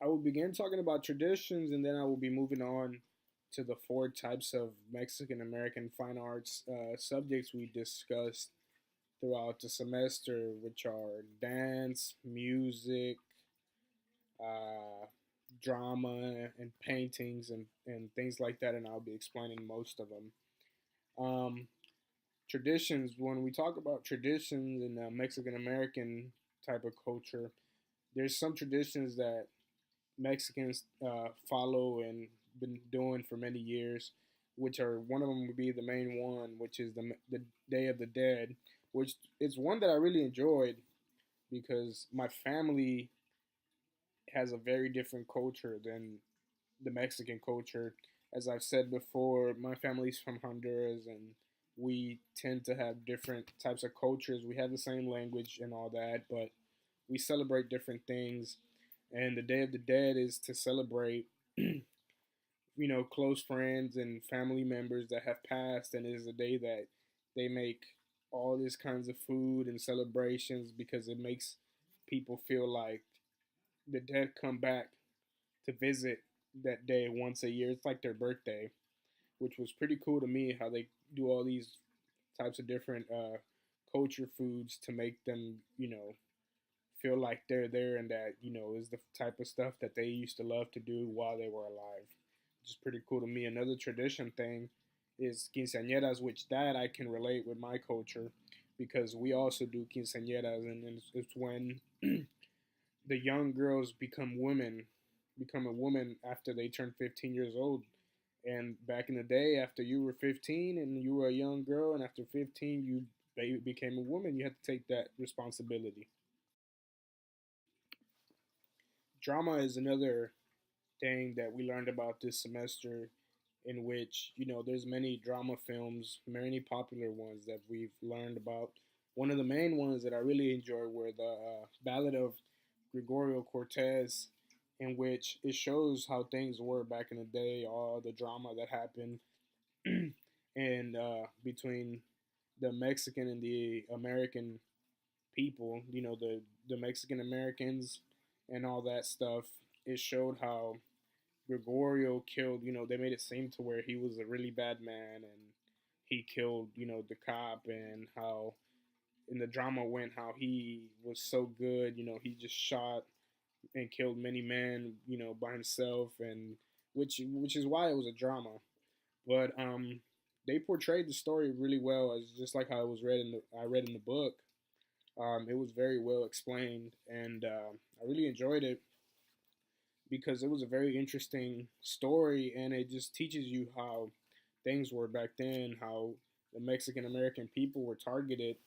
I will begin talking about traditions, and then I will be moving on to the four types of Mexican American fine arts subjects we discussed throughout the semester, which are dance, music, uh, drama, and paintings, and things like that. And I'll be explaining most of them. Um, Traditions, when we talk about traditions in Mexican American type of culture, there's some traditions that Mexicans follow and been doing for many years, which are one of them would be the main one, which is the Day of the Dead, which is one that I really enjoyed because my family has a very different culture than the Mexican culture. As I've said before, my family's from Honduras, and we tend to have different types of cultures. We have the same language and all that, but we celebrate different things. And the Day of the Dead is to celebrate, close friends and family members that have passed, and it is a day that they make all these kinds of food and celebrations because it makes people feel like the dead come back to visit that day once a year. It's like their birthday, which was pretty cool to me how they do all these types of different culture foods to make them, feel like they're there and that, is the type of stuff that they used to love to do while they were alive. Which is pretty cool to me. Another tradition thing is quinceañeras, which that I can relate with my culture because we also do quinceañeras, and it's when the young girls become a woman after they turn 15 years old. And back in the day, after you were 15 and you were a young girl, and after 15 you became a woman, you had to take that responsibility. Drama is another thing that we learned about this semester, in which there's many drama films, many popular ones that we've learned about. One of the main ones that I really enjoy were the Ballad of Gregorio Cortez, in which it shows how things were back in the day, all the drama that happened, and between the Mexican and the American people, the Mexican Americans and all that stuff. It showed how Gregorio killed, they made it seem to where he was a really bad man and he killed, the cop, and how in the drama went how he was so good, he just shot and killed many men, by himself, and which is why it was a drama. But they portrayed the story really well, as just like how it was read in the I read in the book. It was very well explained, and I really enjoyed it because it was a very interesting story, and it just teaches you how things were back then, how the Mexican American people were targeted,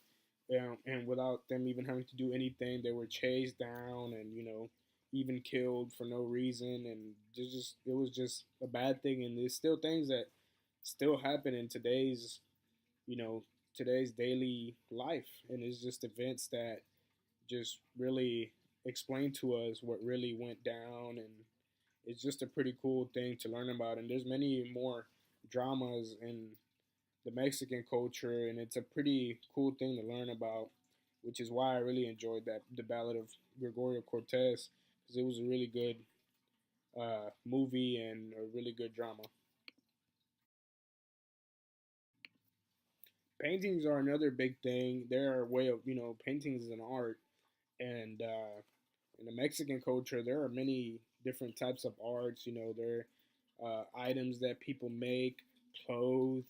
and without them even having to do anything, they were chased down and even killed for no reason, and just it was just a bad thing. And there's still things that still happen in you know today's daily life, and it's just events that just really explain to us what really went down, and it's just a pretty cool thing to learn about. And there's many more dramas in the Mexican culture, and it's a pretty cool thing to learn about, which is why I really enjoyed that the Ballad of Gregorio Cortez, because it was a really good movie and a really good drama. Paintings are another big thing. They're a way of paintings is an art, and in the Mexican culture, there are many different types of arts. There are items that people make, clothes,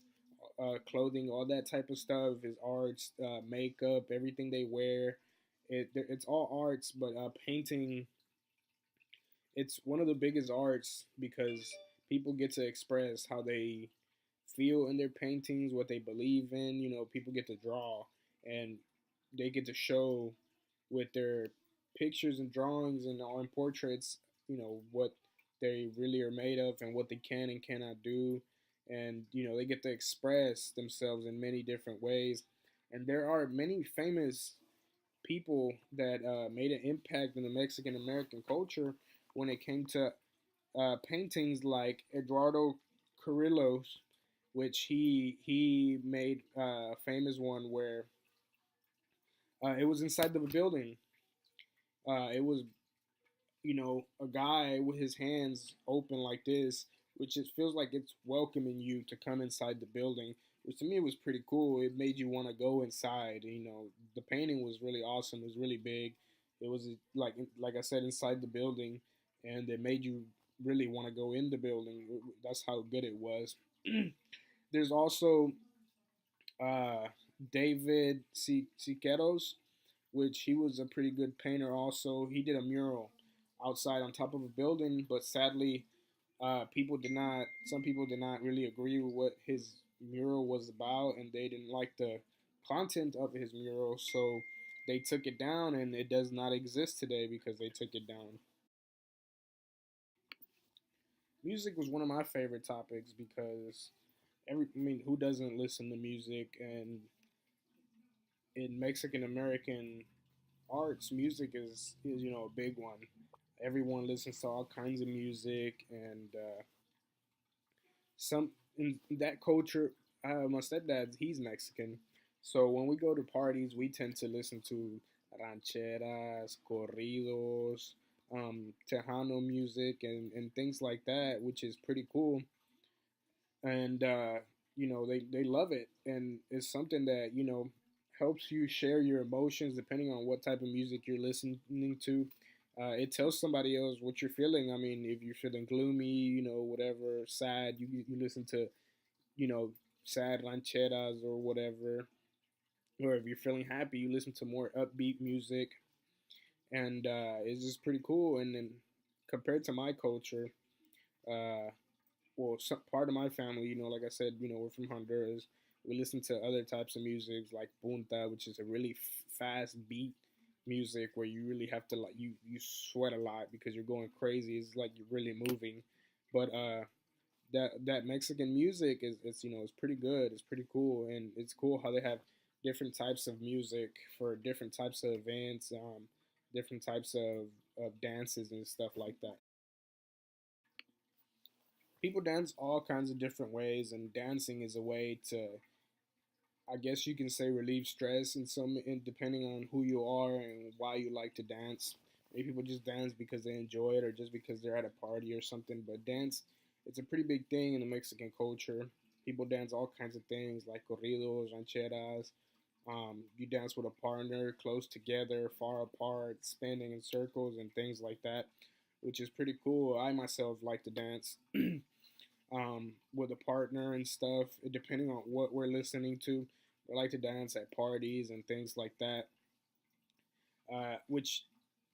clothing, all that type of stuff is arts. Makeup, everything they wear, it's all arts. But painting, it's one of the biggest arts because people get to express how they feel in their paintings, what they believe in. People get to draw, and they get to show with their pictures and drawings and all in portraits, what they really are made of and what they can and cannot do. And, they get to express themselves in many different ways. And there are many famous people that made an impact in the Mexican American culture when it came to paintings, like Eduardo Carrillos, which he made a famous one where it was inside of a building. It was a guy with his hands open like this, which it feels like it's welcoming you to come inside the building, which to me was pretty cool. It made you want to go inside. The painting was really awesome. It was really big. It was like I said, inside the building, and it made you really want to go in the building. That's how good it was. There's also uh, David Siqueiros, which he was a pretty good painter. Also, he did a mural outside on top of a building, but sadly, some people did not really agree with what his mural was about, and they didn't like the content of his mural, so they took it down, and it does not exist today because they took it down. Music was one of my favorite topics because I mean, who doesn't listen to music? And in Mexican American arts, music is a big one. Everyone listens to all kinds of music, and some in that culture. My stepdad, he's Mexican, so when we go to parties, we tend to listen to rancheras, corridos, Tejano music, and things like that, which is pretty cool. And they love it, and it's something that helps you share your emotions depending on what type of music you're listening to. It tells somebody else what you're feeling. I mean, if you're feeling gloomy, whatever, sad, you listen to you know sad rancheras or whatever. Or if you're feeling happy, you listen to more upbeat music, and it's just pretty cool. And then compared to my culture, uh, well, some, part of my family, like I said, we're from Honduras. We listen to other types of music like punta, which is a really fast beat music where you really have to, like, you sweat a lot because you're going crazy. It's like you're really moving. But that Mexican music is it's pretty good. It's pretty cool, and it's cool how they have different types of music for different types of events, different types of dances and stuff like that. People dance all kinds of different ways, and dancing is a way to, I guess you can say, relieve stress depending on who you are and why you like to dance. Maybe people just dance because they enjoy it or just because they're at a party or something. But dance, it's a pretty big thing in the Mexican culture. People dance all kinds of things like corridos, rancheras. You dance with a partner, close together, far apart, spinning in circles and things like that, which is pretty cool. I myself like to dance with a partner and stuff, depending on what we're listening to. I like to dance at parties and things like that. Which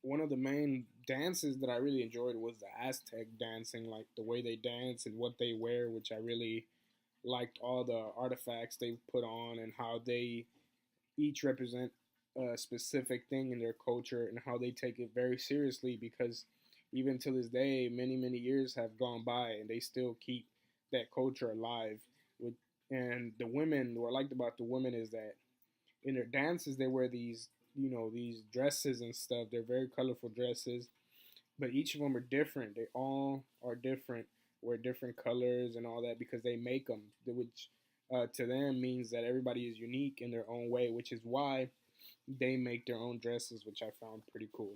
one of the main dances that I really enjoyed was the Aztec dancing, like the way they dance and what they wear, which I really liked all the artifacts they put on and how they each represent a specific thing in their culture and how they take it very seriously because even to this day, many years have gone by and they still keep that culture alive. With and the women, what I liked about the women is that in their dances they wear these dresses and stuff. They're very colorful dresses, but each of them are different. They all are different, wear different colors and all that because they make them, which to them means that everybody is unique in their own way, which is why they make their own dresses, which I found pretty cool.